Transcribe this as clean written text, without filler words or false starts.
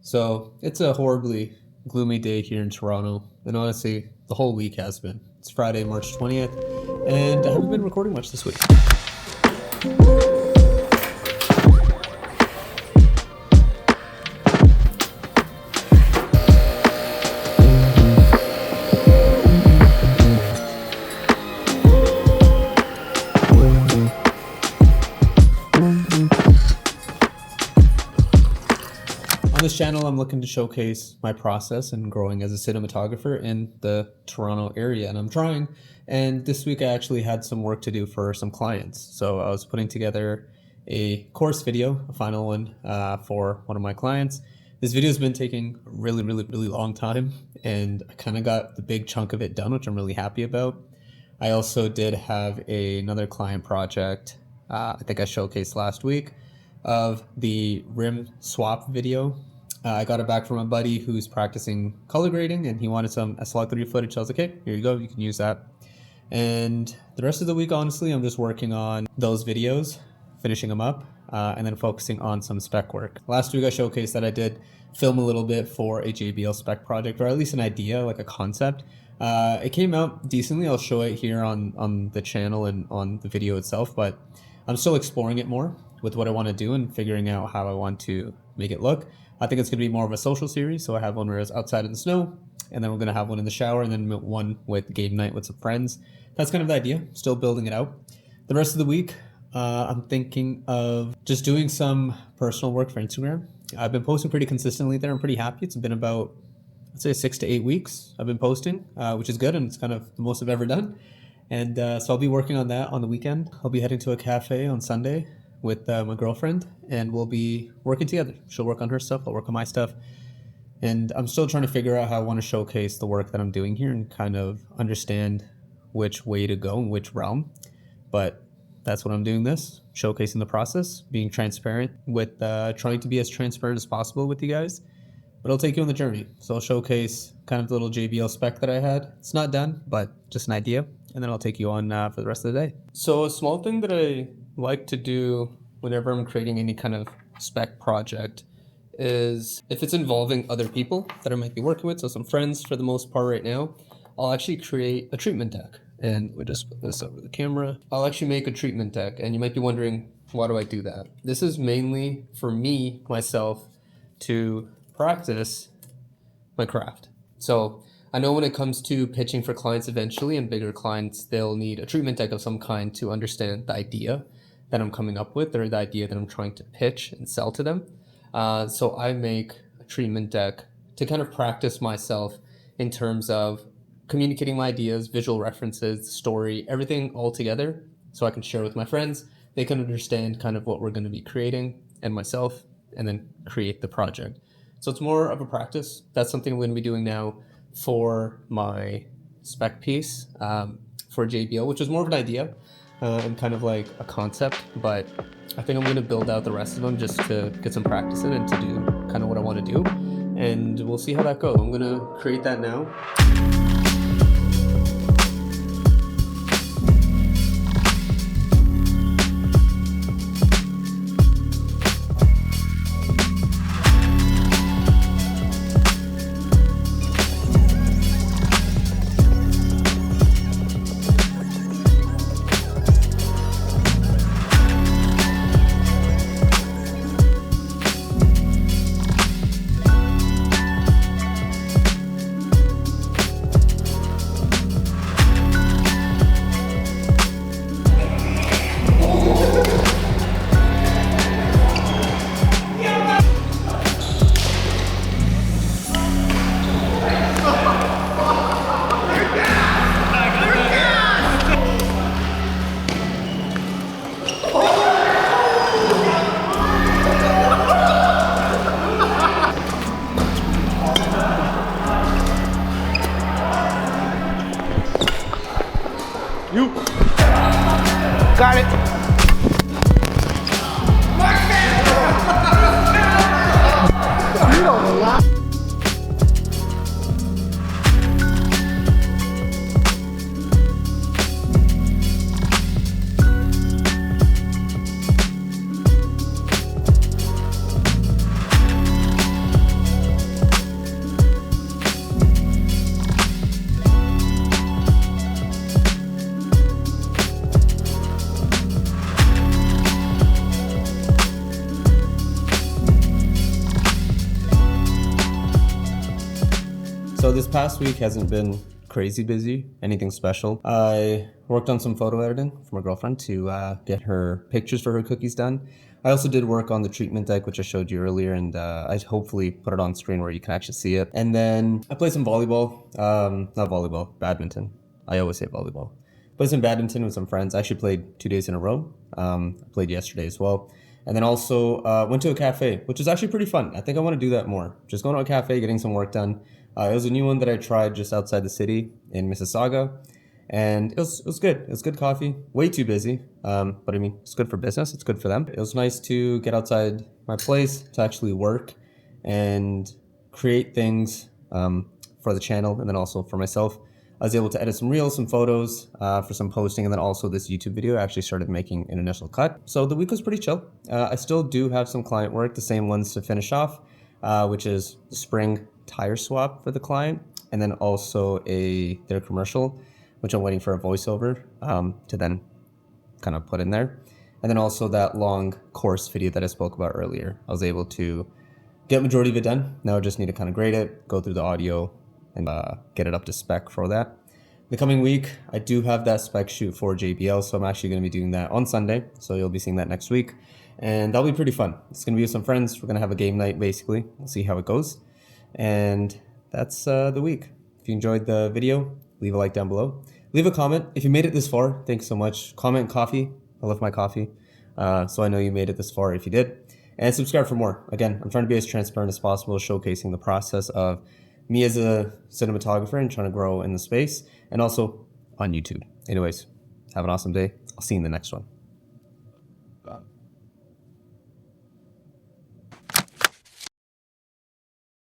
So it's a horribly gloomy day here in Toronto, and honestly, the whole week has been. It's Friday, March 20th, and I haven't been recording much this week. On this channel, I'm looking to showcase my process in growing as a cinematographer in the Toronto area, and I'm trying. And this week I actually had some work to do for some clients. So I was putting together a course video, a final one for one of my clients. This video has been taking a really long time, and I kind of got the big chunk of it done, which I'm really happy about. I also did have another client project, I think I showcased last week, of the rim swap video. I got it back from a buddy who's practicing color grading, and he wanted some SLR3 footage. I was like, hey, here you go, you can use that. And the rest of the week, honestly, I'm just working on those videos, finishing them up, and then focusing on some spec work. Last week I showcased that I did film a little bit for a JBL spec project, or at least an idea, like a concept. It came out decently. I'll show it here on the channel and on the video itself, but I'm still exploring it more with what I want to do and figuring out how I want to make it look. I think it's going to be more of a social series. So I have one where it's outside in the snow, and then we're going to have one in the shower, and then one with game night with some friends. That's kind of the idea. Still building it out. The rest of the week, I'm thinking of just doing some personal work for Instagram. I've been posting pretty consistently there. I'm pretty happy. It's been about, I'd say 6 to 8 weeks I've been posting, which is good, and it's kind of the most I've ever done. And so I'll be working on that on the weekend. I'll be heading to a cafe on Sunday with my girlfriend, and we'll be working together. She'll work on her stuff, I'll work on my stuff. And I'm still trying to figure out how I want to showcase the work that I'm doing here and kind of understand which way to go and which realm. But that's what I'm doing this, showcasing the process, being transparent with trying to be as transparent as possible with you guys. But I'll take you on the journey. So I'll showcase kind of the little JBL spec that I had. It's not done, but just an idea. And then I'll take you on for the rest of the day. So a small thing that I like to do whenever I'm creating any kind of spec project is if it's involving other people that I might be working with, so some friends for the most part right now, I'll actually create a treatment deck. And we just put this over the camera. I'll actually make a treatment deck, and you might be wondering, why do I do that? This is mainly for me, myself, to practice my craft. So I know when it comes to pitching for clients eventually and bigger clients, they'll need a treatment deck of some kind to understand the idea that I'm coming up with or the idea that I'm trying to pitch and sell to them. So I make a treatment deck to kind of practice myself in terms of communicating my ideas, visual references, story, everything all together so I can share with my friends. They can understand kind of what we're going to be creating and myself, and then create the project. So it's more of a practice. That's something I'm going to be doing now for my spec piece for JBL, which is more of an idea and kind of like a concept, but I think I'm going to build out the rest of them just to get some practice in and to do kind of what I want to do, and we'll see how that goes. I'm going to create that now. You got it. You don't lie. this past week hasn't been crazy busy, anything special. I worked on some photo editing for my girlfriend to get her pictures for her cookies done. I also did work on the treatment deck, which I showed you earlier, and I hopefully put it on screen where you can actually see it. And then I played some volleyball, not volleyball, badminton. I always say volleyball. Played some badminton with some friends. I actually played 2 days in a row. I played yesterday as well. And then also went to a cafe, which was actually pretty fun. I think I want to do that more. Just going to a cafe, getting some work done. It was a new one that I tried just outside the city in Mississauga. And it was good. It was good coffee. Way too busy. But I mean, it's good for business. It's good for them. It was nice to get outside my place to actually work and create things for the channel and then also for myself. I was able to edit some reels, some photos for some posting, and then also this YouTube video I actually started making an initial cut. So the week was pretty chill. I still do have some client work, the same ones to finish off, which is the spring tire swap for the client, and then also their commercial, which I'm waiting for a voiceover to then kind of put in there. And then also that long course video that I spoke about earlier. I was able to get majority of it done. Now I just need to kind of grade it, go through the audio, and get it up to spec for that. The coming week, I do have that spec shoot for JBL, so I'm actually going to be doing that on Sunday. So you'll be seeing that next week. And that'll be pretty fun. It's going to be with some friends. We're going to have a game night, basically. We'll see how it goes. And that's the week. If you enjoyed the video, leave a like down below. Leave a comment. If you made it this far, thanks so much. Comment coffee. I love my coffee. So I know you made it this far if you did. And subscribe for more. Again, I'm trying to be as transparent as possible, showcasing the process of me as a cinematographer and trying to grow in the space, and also on YouTube. Anyways, have an awesome day. I'll see you in the next one.